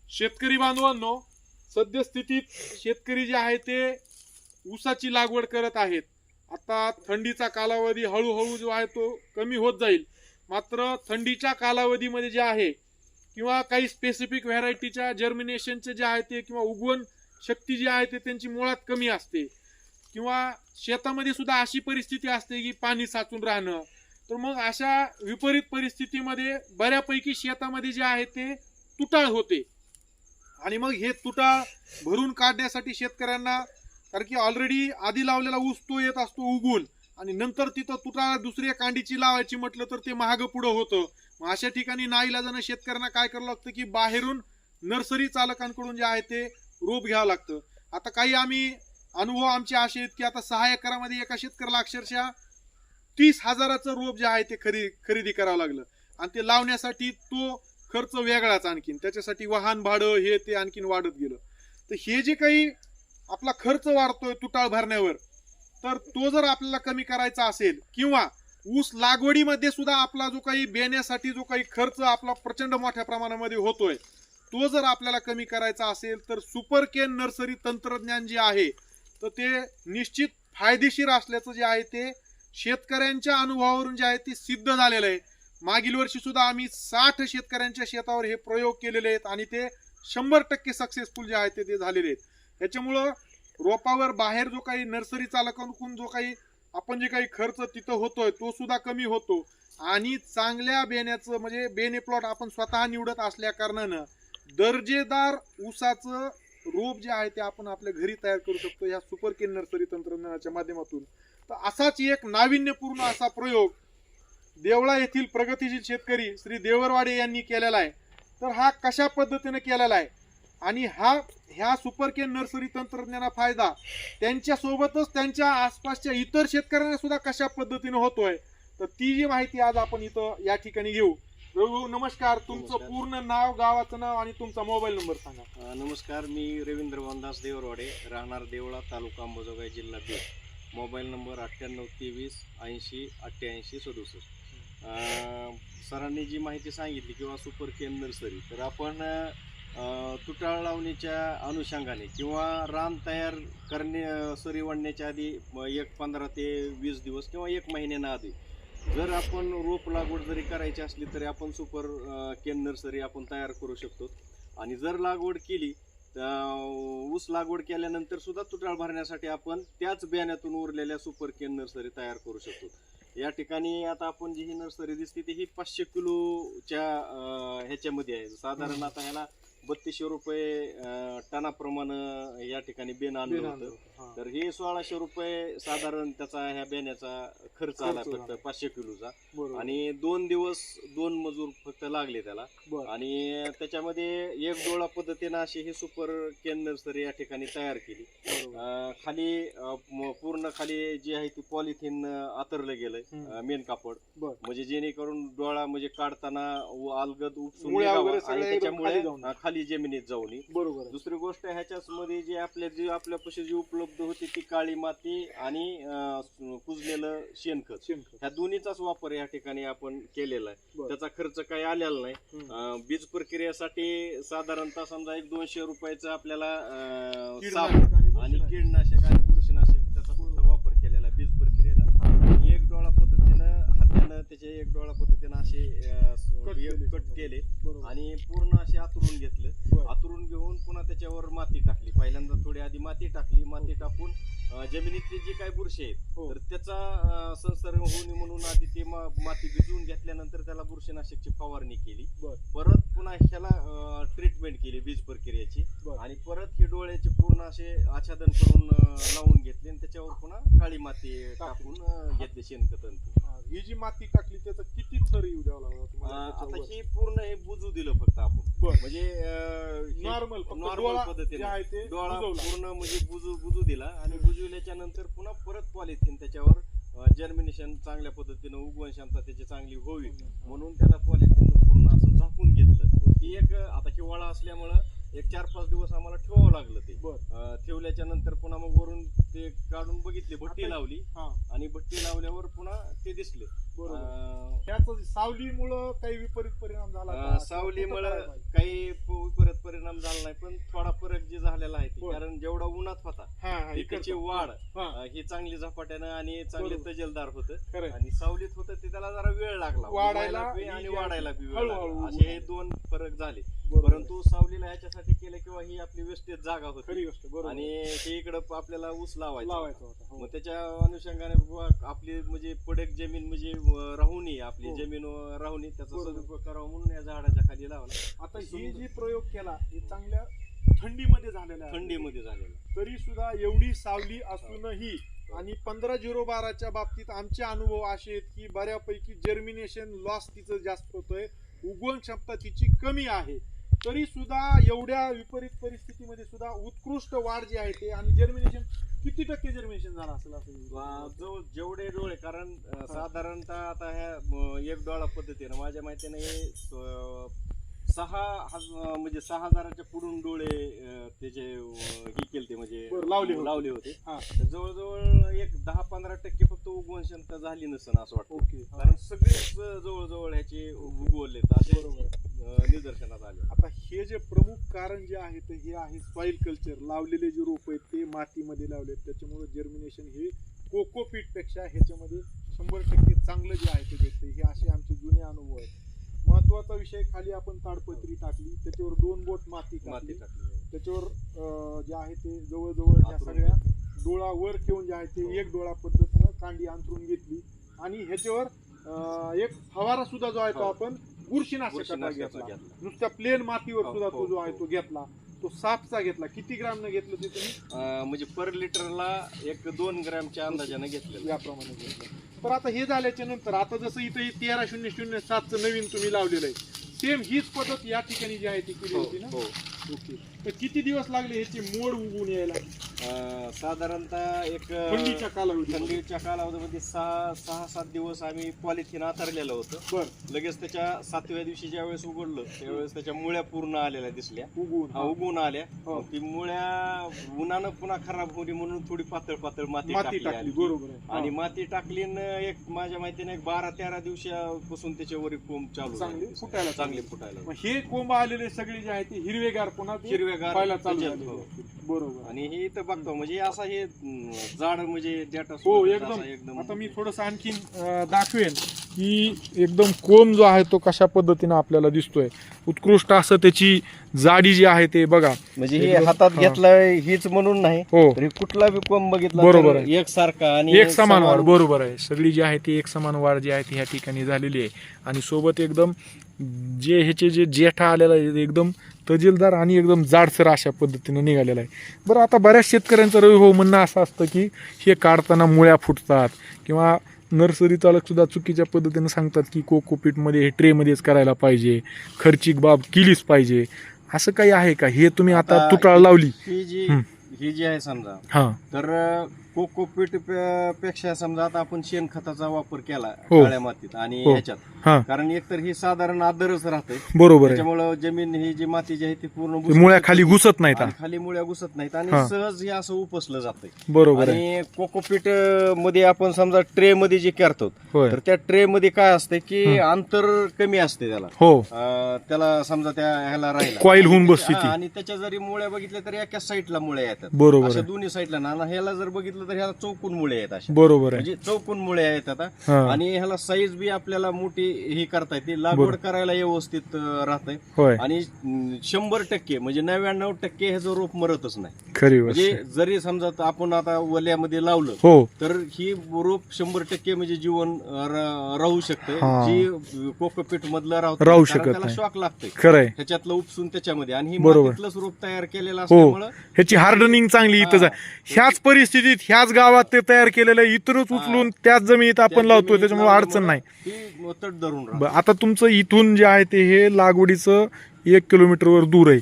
शेतकरी बांधवांनो, सद्यस्थितीत शेतकरी जे आहे ते ऊसाची लागवड करत आहेत. आता थंडीचा कालावधी हळूहळू जो आहे तो कमी होत जाईल. मात्र थंडीच्या कालावधीमध्ये जे आहे किंवा काही स्पेसिफिक व्हरायटीच्या जर्मिनेशनचे जे आहे ते किंवा उगवण शक्ती जी आहे ते त्यांची मुळात कमी असते किंवा शेतामध्ये सुद्धा अशी परिस्थिती असते की पाणी साचून राहणं. तर मग अशा विपरीत परिस्थितीमध्ये बऱ्यापैकी शेतामध्ये जे आहे ते तुटाळ होते आणि मग हे तुटाळ भरून काढण्यासाठी शेतकऱ्यांना, कारण की ऑलरेडी आधी लावलेला ऊस तो येत असतो उगवून आणि नंतर तिथं तुटाळ दुसऱ्या कांडीची लावायची म्हटलं तर ते महाग पुढं होतं. मग अशा ठिकाणी नाईलाजानं शेतकऱ्यांना काय करावं लागतं की बाहेरून नर्सरी चालकांकडून जे आहे ते रोप घ्यावं लागतं. आता काही आम्ही अनुभव आमचे असे आहेत की आता 6 एकरामध्ये एका शेतकऱ्याला अक्षरशः 30,000चं रोप जे आहे ते खरेदी करावं लागलं आणि ते लावण्यासाठी तो खर्च वेगळाच, आणखीन त्याच्यासाठी वाहन भाडं हे ते आणखीन वाढत गेलं. तर हे जे काही आपला खर्च वाढतोय तुटाळ भरण्यावर, तर तो जर आपल्याला कमी करायचा असेल किंवा ऊस लागवडीमध्ये सुद्धा आपला जो काही बेण्यासाठी जो काही खर्च आपला प्रचंड मोठ्या प्रमाणामध्ये होतोय तो जर आपल्याला कमी करायचा असेल तर सुपर केन नर्सरी तंत्रज्ञान जे आहे तर ते निश्चित फायदेशीर असल्याचं जे आहे ते शेतकऱ्यांच्या अनुभवावरून जे आहे ते सिद्ध झालेलं आहे. मागील वर्षी सुद्धा आम्ही 60 शेतकऱ्यांच्या शेतावर हे प्रयोग केलेले आहेत आणि ते 100% सक्सेसफुल जे आहे ते झालेले आहेत. त्याच्यामुळं रोपावर बाहेर जो काही नर्सरी चालकांकडून जो काही आपण जे काही खर्च तिथं होतोय तो सुद्धा कमी होतो आणि चांगल्या बेण्याचं म्हणजे बेने प्लॉट आपण स्वतः निवडत असल्या कारणानं दर्जेदार ऊसाचं रोप जे आहे ते आपण आपल्या घरी तयार करू शकतो या सुपर केन नर्सरी तंत्रज्ञानाच्या माध्यमातून. तर असाच एक नाविन्यपूर्ण असा प्रयोग देवळा येथील प्रगतीशील शेतकरी श्री देवरवाडे यांनी केलेला आहे. तर हा कशा पद्धतीने केलेला आहे आणि ह्या सुपर केन नर्सरी तंत्रज्ञानाचा फायदा त्यांच्या सोबतच त्यांच्या आसपासच्या इतर शेतकऱ्यांना सुद्धा कशा पद्धतीने होतोय, तर ती जी माहिती आज आपण इथं या ठिकाणी घेऊ. रघु, नमस्कार. तुमचं पूर्ण नाव, गावाचं नाव आणि तुमचा मोबाईल नंबर सांगा. नमस्कार, मी रवींद्र भानदास देवरवाडे, राहणार देवळा, तालुका अंबाजोगाई, जिल्हा बीड. Mobile number 9823 80 88 67. सरांनी जी माहिती सांगितली किंवा सुपर केन नर्सरी, तर आपण तुटाळ लावणीच्या अनुषंगाने किंवा रान तयार करणे सरी वाढण्याच्या आधी एक 15 ते 20 दिवस किंवा 1 महिन्याना आधी जर आपण रोप लागवड जरी करायची असली तरी आपण सुपर केन नर्सरी आपण तयार करू शकतो. आणि जर लागवड केली ऊस लागवड केल्यानंतर सुद्धा तुटाळ भरण्यासाठी आपण त्याच बियाण्यातून उरलेल्या सुपर केन नर्सरी तयार करू शकतो. या ठिकाणी आता आपण जी ही नर्सरी दिसते ती ही 500 किलोच्या ह्याच्यामध्ये आहे. साधारण आता ह्याला 3200 रुपये टनाप्रमाणे या ठिकाणी बेन आणलं होतं. तर हे 1600 रुपये साधारण त्याचा ह्या बेण्याचा खर्च आला फक्त 500 किलोचा. आणि 2 दिवस 2 मजूर फक्त लागले त्याला. आणि त्याच्यामध्ये एक डोळा पद्धतीने अशी ही सुपर केन नर्सरी या ठिकाणी तयार केली. खाली पूर्ण खाली जी आहे ती पॉलिथिन आतरलं गेलंय मेन कापड, म्हणजे जेणेकरून डोळा म्हणजे काढताना अलगद उपसून निघावा आणि त्याच्यामुळे खाली जमिनीत जाऊ नये. बरोबर. दुसरी गोष्ट ह्याच्यामध्ये जी आपल्यापाशी जी उपलब्ध होती ती काळी माती आणि कुजलेलं शेणखत, ह्या दोन्हीचाच वापर या ठिकाणी आपण केलेला आहे. त्याचा खर्च काही आलेला नाही. बीज प्रक्रियेसाठी साधारणतः समजा 1-200 रुपयाचं आपल्याला साप आणि कीडनाशक आणि बुरशीनाशक त्याचा फक्त वापर केलेला बीज प्रक्रियेला. एक डोळा पद्धतीनं हातानं त्याचे एक डोळा पद्धतीनं असे कट केले आणि पूर्ण असे आतरून घेतलं. आतरून घेऊन पुन्हा त्याच्यावर माती टाकली. पहिल्यांदा थोडी आधी माती टाकली. माती टाकून जमिनीतली जी काही बुरशी आहेत तर त्याचा संसर्ग होऊ नये म्हणून आधी ते माती भिजवून घेतल्यानंतर त्याला बुरशीनाशकची फवारणी केली. परत पुन्हा ह्याला ट्रीटमेंट केली बीज प्रक्रियेची आणि परत हे डोळ्याचे पूर्ण असे आच्छादन करून लावून घेतले आणि त्याच्यावर पुन्हा काळी माती टाकून घेतले शेणखत. ही जी माती टाकली त्याचा किती थर येऊ द्यावा लागला तुम्हाला? आता ही पूर्ण हे बुजू दिलं फक्त आपण, म्हणजे नॉर्मल पद्धतीने डोळा पूर्ण म्हणजे बुजू दिला आणि बुजविल्याच्या नंतर पुन्हा परत पॉलिथिन त्याच्यावर जर्मिनेशन चांगल्या पद्धतीनं उगवण क्षमता त्याची चांगली व्हावी म्हणून त्याला पॉलिथिन पूर्ण असं झाकून घेतलं. ही एक आता हिवाळा असल्यामुळं एक 4-5 दिवस आम्हाला ठेवावं लागलं. ते ठेवल्याच्या नंतर पुन्हा मग वरून ते काढून बघितले, भट्टी लावली आणि भट्टी लावल्यावर पुन्हा ते दिसले. त्याच सावलीमुळं काही विपरीत परिणाम झाला? सावलीमुळे काही विपरीत परिणाम परिणाम झाला नाही, पण थोडा फरक जे झालेला आहे ते. बरं. कारण जेवढा उन्हात होता हा हा ती त्याची इकडचं. वाढ हा ही चांगली झपाट्यानं आणि चांगले बरोबर. तजेलदार होतं. खरंय. आणि सावलीत होतं ते त्याला जरा वेळ लागला वाढायला उगवायला बी आणि ही वाढायला बी वेळ हळूहळू लागला. उगवून असे हे दोन फरक झाले. बरोबर. परंतु सावलीला ह्याच्यासाठी केलं किंवा ही आपली वेस्टेज जागा होती खरी गोष्ट बरोबर. आणि हे इकडं आपल्याला ऊस लावायचा लावायचं होतं. हो. मग त्याच्या अनुषंगाने बुवा आपली म्हणजे पडक जमीन म्हणजे राहुनी आपली हो. जमीन राहुनी त्याचा बरोबर. सदुपयोग करावा म्हणून या झाडाच्या खाली लावला. आता ही जी प्रयोग केला हे चांगल्या थंडीमध्ये झालेला आहे. थंडीमध्ये झालेला. तरी सुद्धा एवढी सावली असूनही आणि 15-0-12च्या बाबतीत आमचे अनुभव असे आहेत की बऱ्यापैकी जर्मिनेशन लॉस तिचं जास्त होतोय, उगवण क्षमता तिची कमी आहे. तरी सुद्धा एवढ्या विपरीत परिस्थितीमध्ये सुद्धा उत्कृष्ट वाढ जी आहे ते आणि जर्मिनेशन किती टक्के जर्मिनेशन झालं असेल असं जो जेवढे डोळे कारण साधारणतः आता ह्या एक डोळा पद्धतीने माझ्या माहितीने म्हणजे 6,000च्या पुढून डोळे त्याचे ही केलते म्हणजे बरं, लावले होते. हा. तर जवळजवळ एक 10-15% फक्त उगवण क्षमता झाली नसेल असं वाटतं. ओके. कारण सगळेच जवळजवळ ह्याचे उगवले असे निदर्शनात आले. आता हे जे प्रमुख कारण जे आहे ते हे आहे सॉइल कल्चर. लावलेले जे रोप आहेत ते मातीमध्ये लावलेत, त्याच्यामुळे जर्मिनेशन हे कोकोपीट पेक्षा ह्याच्यामध्ये 100% चांगलं जे आहे ते भेटते. हे असे आमचे जुने अनुभव आहेत. महत्वाचा विषय, खाली आपण ताडपत्री टाकली, त्याच्यावर 2 बोट माती टाकली, त्याच्यावर जे आहे ते जवळजवळ ह्या सगळ्या डोळा वर ठेवून जे आहे ते एक डोळा पद्धतीनं कांडी अंतरून घेतली आणि ह्याच्यावर एक फवारा सुद्धा जो आहे तो आपण बुरशीनाशकाचा घेतला. नुसत्या प्लेन मातीवर सुद्धा तो जो आहे तो घेतला. तो साफचा घेतला. किती ग्राम न घेतलं ते तुम्ही? म्हणजे पर लिटरला 1-2 ग्रॅमच्या अंदाजाने घेतलेलं. याप्रमाणे घेतलं. तर आता हे झाल्याच्या नंतर आता जसं इथे 13-0-0-7चं नवीन तुम्ही लावलेलं आहे, सेम हीच पद्धत या ठिकाणी जी आहे ती केली होती ना? ओके. तर किती दिवस लागले ह्याची मोड उगवून यायला? साधारणतः एक थंडीच्या कालावधीमध्ये 6-7 दिवस आम्ही पॉलिथिन आथरलेलं होतं. बरं. लगेच त्याच्या 7व्या दिवशी ज्या वेळेस उघडलं त्यावेळेस त्याच्या मुळ्या पूर्ण आलेल्या दिसल्या. उगवून आल्या. हो. ती मुळ्या उन्हानं पुन्हा खराब होती म्हणून थोडी पातळ माती टाकली. टाकली. बरोबर आहे. आणि माती टाकली एक माझ्या माहितीने 12-13 दिवसापासून त्याच्यावर कोंब चालू चांगली झाली. फुटायला चांगली फुटायला. मग हे कोंब आलेले सगळे जे आहे ते हिरवेगार पुन्हा ते हिरवेगार व्हायला चालू तजेल. झालेले हो. असतील. बरोबर. आणि हे इथं बघतो म्हणजे असं हे झाड म्हणजे डेटा हो एकदम. आता मी थोडस आणखीन दाखवेन की एकदम कोंब जो आहे तो कशा पद्धतीने आपल्याला दिसतोय. उत्कृष्ट असं त्याची जाडी जी आहे ते बघा. म्हणजे हे हातात घेतलंय हीच म्हणून नाही, हो तरी कुठला बी कोंब बघितला बरोबर तर आहे. एकसारखा आणि एक समान वाढ. बरोबर आहे. सगळी जी आहे ती एक समान वाढ जी आहे ती ह्या ठिकाणी झालेली आहे. आणि सोबत एकदम जे ह्याचे जे जेठा आलेला आहे एकदम तजेलदार आणि एकदम जाडसर अशा पद्धतीने निघालेला आहे. बरं, आता बऱ्याच शेतकऱ्यांचं रवी भाऊ म्हणणं असं असतं की हे काढताना मुळ्या फुटतात किंवा नर्सरी चालक सुद्धा चुकीच्या पद्धतीने सांगतात की कोकोपीटमध्ये हे ट्रेमध्येच करायला पाहिजे, खर्चिक बाब केलीच पाहिजे. असं काही आहे का? हे तुम्ही आता तुटाळ लावली ही जी आहे समजा, हा, तर कोकोपीट पेक्षा समजा आता आपण शेणखताचा वापर केला हो. काळ्या मातीत आणि हो. ह्याच्यात, हा, कारण एकतर ही साधारण आदरच राहते. बरोबर आहे. त्याच्यामुळे जमीन ही जी माती जी आहे ती पूर्ण मुळ्या खाली घुसत नाहीत. आणि खाली मुळ्या घुसत नाहीत आणि हा. सहज हे असं उपसलं जातंय. बरोबर आहे. आणि कोकोपीट मध्ये आपण समजा ट्रे मध्ये जे करतो होय. तर त्या ट्रे मध्ये काय असते की अंतर कमी असते त्याला. हो, त्याला समजा त्या ह्याला राहिला कॉईल होऊन बसते ती. आणि त्याच्या जरी मुळ्या बघितल्या तर एका साईडला मुळ्या येतात. बरोबर अशा आहे. दोन्ही साईडला ना. आणि ह्याला जर बघितलं तर ह्याला चौकून मुळे आहेत अशा. बरोबर आहे. म्हणजे चौकून मुळे येतात. हा. आणि ह्याला साईज बी आपल्याला मोठी ही करता येते. लागवड करायला व्यवस्थित राहतंय. होय, आणि 100% म्हणजे 99% ह्याचं रोप मरतच नाही. खरी म्हणजे गोष्ट. जरी समजा आपण आता वल्यामध्ये लावलं हो, तर ही रोप 100% म्हणजे जीवन राहू शकतं. हा. जी कोकोपीट मधलं राहू कारण शकत त्याला नाही. शॉक लागतंय खरंय. ह्याच्यातलं उपसून त्याच्यामध्ये. आणि ही बरोबर. मातीतलंच रोप तयार केलेलं हो, असल्यामुळं ह्याची हार्डनिंग चांगली इथंच आहे. ह्याच परिस्थितीत ह्याच गावात ते तयार केलेलं आहे, इथूनच उचलून त्याच जमिनीत आपण लावतोय, त्याच्यामुळे अडचण नाही. ती तट धरून राहते. बरं, आता तुमचं इथून जे आहे ते हे लागवडीचं 1 किलोमीटरवर दूर आहे.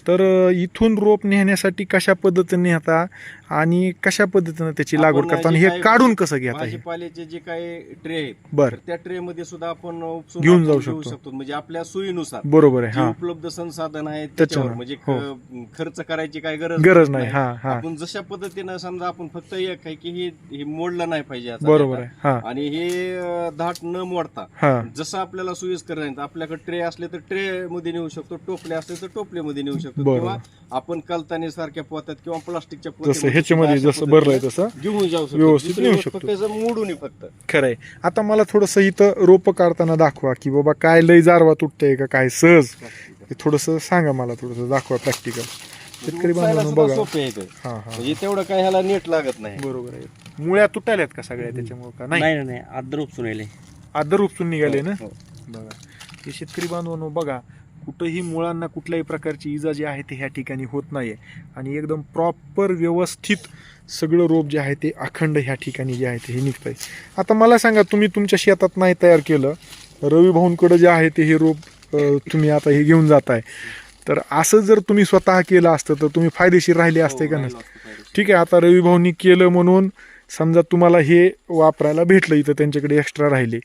तर इथून रोप नेण्यासाठी कशा पद्धतीने नेता आणि कशा पद्धतीने त्याची लागवड आपण करता आणि जे हे काही काढून कसं घेता? हे भाजीपाल्याचे जे काही ट्रे आहेत बर, तर त्या ट्रे मध्ये सुद्धा आपण उपसून घेऊन आपण जाऊ घेऊ शकतो. म्हणजे आपल्या सोयीनुसार बरोबर आहे. जे हा, उपलब्ध संसाधन आहेत त्याच्यावर. त्याच्यावर म्हणजे हो. खर्च करायची काही गरज नाही. हा हा, आपण जशा पद्धतीनं समजा आपण फक्त एक आहे की हे मोडलं नाही पाहिजे याचा बरोबर डेटा. आहे. हा आणि हे धाट न मोडता हा, जसं आपल्याला सोयीस्कर आहे. आपल्याकडे ट्रे असले तर ट्रे मध्ये नेऊ शकतो, टोपले असले तर टोपले मध्ये नेऊ शकतो. शकतो बरोबर. किंवा आपण कलतानी सारख्या पोत्यात किंवा प्लास्टिकच्या जसं ह्याच्यामध्ये अशा जसं भरलंय तसं घेऊन जाऊ शकतो. व्यवस्थित दुसरी नेऊ गोष्ट शकतो. फक्त मोडून फक्त खरंय. आता मला थोडंसं इथं रोप काढताना दाखवा की बाबा काय लय जारवा तुटतंय का काय सहज, हे थोडंसं सांगा मला, थोडंसं दाखवा प्रॅक्टिकल. शेतकरी उचलायला बांधवांनो सुद्धा बघा. सोपे आहे ते. हा हा म्हणजे तेवढं काय ह्याला नेट लागत नाही. बरोबर आहे. मुळ्या तुटायल्यात का सगळ्या त्याच्यामुळे का नाही? नाही नाही आदर उपसून राहिले. आदर उपसून निघाले ना. हो. बघा हे शेतकरी बांधवांनो बघा, कुठंही मुळांना कुठल्याही प्रकारची इजा जी आहे ते ह्या ठिकाणी होत नाहीये आणि एकदम प्रॉपर व्यवस्थित सगळं रोप जे आहे ते अखंड ह्या ठिकाणी जे आहे ते हे निघतंय. आता मला सांगा, तुम्ही तुमच्या शेतात नाही तयार केलं, रवी भाऊंकडे जे आहे ते हे रोप तुम्ही आता हे घेऊन जाताय, तर असं जर तुम्ही स्वतः केलं असतं तर तुम्ही फायदेशीर राहिले असते का नसते? ठीक आहे, आता रवी भाऊंनी केलं म्हणून समजा तुम्हाला हे वापरायला भेटलं, इथं त्यांच्याकडे एक्स्ट्रा राहिले,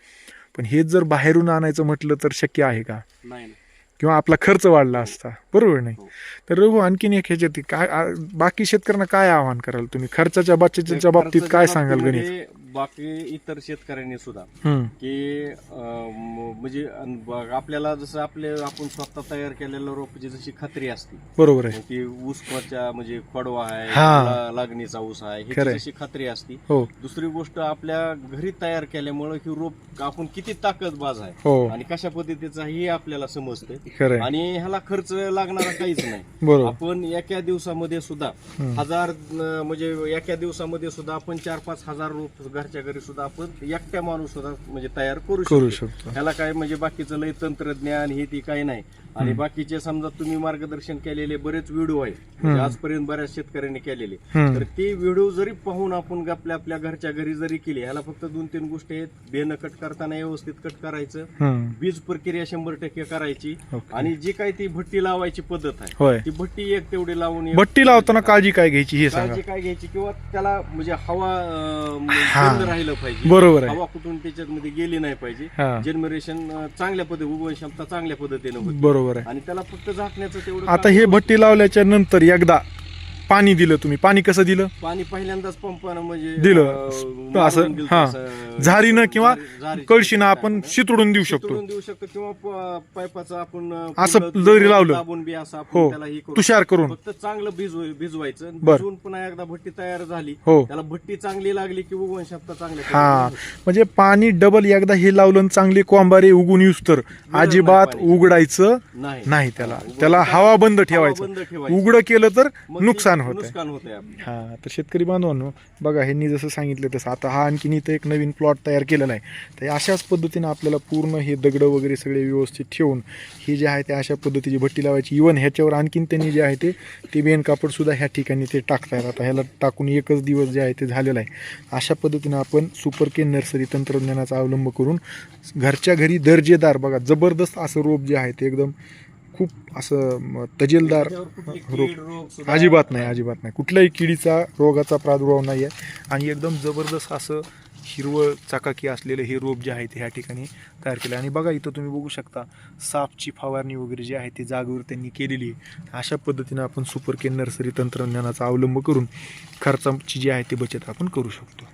पण हेच जर बाहेरून आणायचं म्हटलं तर शक्य आहे का? नाही. किंवा आपला खर्च वाढला असता, बरोबर नाही? हो. तर रघु आणखीन एक ह्याच्यात काय बाकी शेतकऱ्यांना काय आवाहन कराल तुम्ही खर्चाच्या बचतीच्या बाबतीत काय सांगाल गणित? म्हणजे बाकी इतर शेतकऱ्यांनी सुद्धा हम्म, की म्हणजे आपल्याला जसं आपण स्वतः तयार केलेल्या रोपाची जशी खात्री असते बरोबर आहे. की ऊसच्या म्हणजे खोडवा आहे, हा. लागणीचा ऊस आहे, खरंय. ह्याची जशी खात्री असते. हो दुसरी गोष्ट, आपल्या घरी तयार केल्यामुळे ही रोप आपण किती ताकदबाज आहे हो आणि कशा पद्धतीचा हे आपल्याला समजते. खरंय. आणि ह्याला खर्च लागणारा काहीच नाही. बरोबर. आपण एका दिवसामध्ये सुद्धा हम्म. म्हणजे एका दिवसामध्ये सुद्धा आपण 4-5 हजार रोप घरच्या घरी सुद्धा आपण एकट्या माणूस सुद्धा म्हणजे तयार करू करू शकतो. शकतो. ह्याला काय म्हणजे बाकीचं लय तंत्रज्ञान हे ती काही नाही. आणि हम्म. बाकीचे समजा तुम्ही मार्गदर्शन केलेले बरेच व्हिडिओ आहेत, म्हणजे आजपर्यंत बऱ्याच शेतकऱ्यांनी केलेले, हम्म. तर ते व्हिडिओ जरी पाहून आपण आपल्या घरच्या घरी जरी केली, ह्याला फक्त 2-3 गोष्टी आहेत. बेनं कट करताना व्यवस्थित कट करायचं, हम्म. बीज प्रक्रिया 100% करायची, ओके. आणि जी काही ती भट्टी लावायची पद्धत आहे होय. ती भट्टी एक तेवढी लावून भट्टी लावताना काळजी काय घ्यायची हे सांगा. काळजी काय घ्यायची, किंवा त्याला म्हणजे हवा हा. बंद राहिलं पाहिजे. बरोबर आहे. हवा कुठून त्याच्यामध्ये गेली नाही पाहिजे. हा. जन्मरेशन चांगल्या पद्धती, उगवण क्षमता चांगल्या पद्धतीने होती. बरोबर आहे. आणि त्याला फक्त झाकण्याचं तेवढं आता काम हे करू. भट्टी लावल्याच्या नंतर एकदा पाणी दिलं तुम्ही, पाणी कसं दिलं? पाणी पहिल्यांदाच पंपानं म्हणजे दिलं. मारून असं, दिलं हा. तसं. झारीनं किंवा झारी- कळशीनं आपण शितळून देऊ शकतो. शितळून देऊ शकतो, किंवा पाईपाचं आपण असं पुढं जरी लावलं. दाबून बी असं आपण हो. त्याला हे करू. तुषार करून. फक्त चांगलं भिजवायचं. बर. भिजवून पुन्हा एकदा भट्टी तयार झाली, हो. त्याला भट्टी चांगली लागली की उगवण क्षमता चांगल्या हा, पद्धतीने होते. म्हणजे पाणी डबल एकदा हे लावलं आणि चांगले कोंबारे उगून येऊस तर अजिबात पाणी. उघडायचं नाही नाही त्याला. उगवण त्याला क्षमता- हवा बंद हवा ठेवायचं. बंद ठेवायची. उघडं केलं तर मग ती नुकसान होतं. नुकसान होतंय आपलं. हा, तर शेतकरी बांधवांनो बघा, ह्यांनी जसं सांगितलं तसं आता हा आणखीन इथं एक नवीन प्लॉट तयार केलेला आहे. तर अशाच पद्धतीने आपल्याला पूर्ण हे दगडं वगैरे सगळे व्यवस्थित ठेवून हे जे आहे ते अशा पद्धतीची भट्टी लावायची. इवन ह्याच्यावर आणखीन त्यांनी जे आहे ते बेन कापड सुद्धा ह्या ठिकाणी ते टाकतायत. आता ह्याला टाकून एकच दिवस जे आहे ते झालेला आहे. अशा पद्धतीने आपण सुपर केन नर्सरी तंत्रज्ञानाचा अवलंब करून घरच्या घरी दर्जेदार बघा जबरदस्त असं रोप जे आहे ते एकदम खूप असं तजेलदार त्याच्यावर कुठली रोप. कीड, रोग सुद्धा- अजिबात नाही. कुठल्याही किडीचा रोगाचा प्रादुर्भाव नाही आहे आणि एकदम जबरदस्त असं हिरवळ चकाकी असलेलं हे रोप जे आहे ते ह्या ठिकाणी तयार केलं. आणि बघा इथं तुम्ही बघू शकता सापची फवारणी वगैरे जी आहे ती जागेवर त्यांनी केलेली आहे. अशा पद्धतीनं आपण सुपर केन नर्सरी तंत्रज्ञानाचा अवलंब करून खर्चाची जी आहे ती बचत आपण करू शकतो.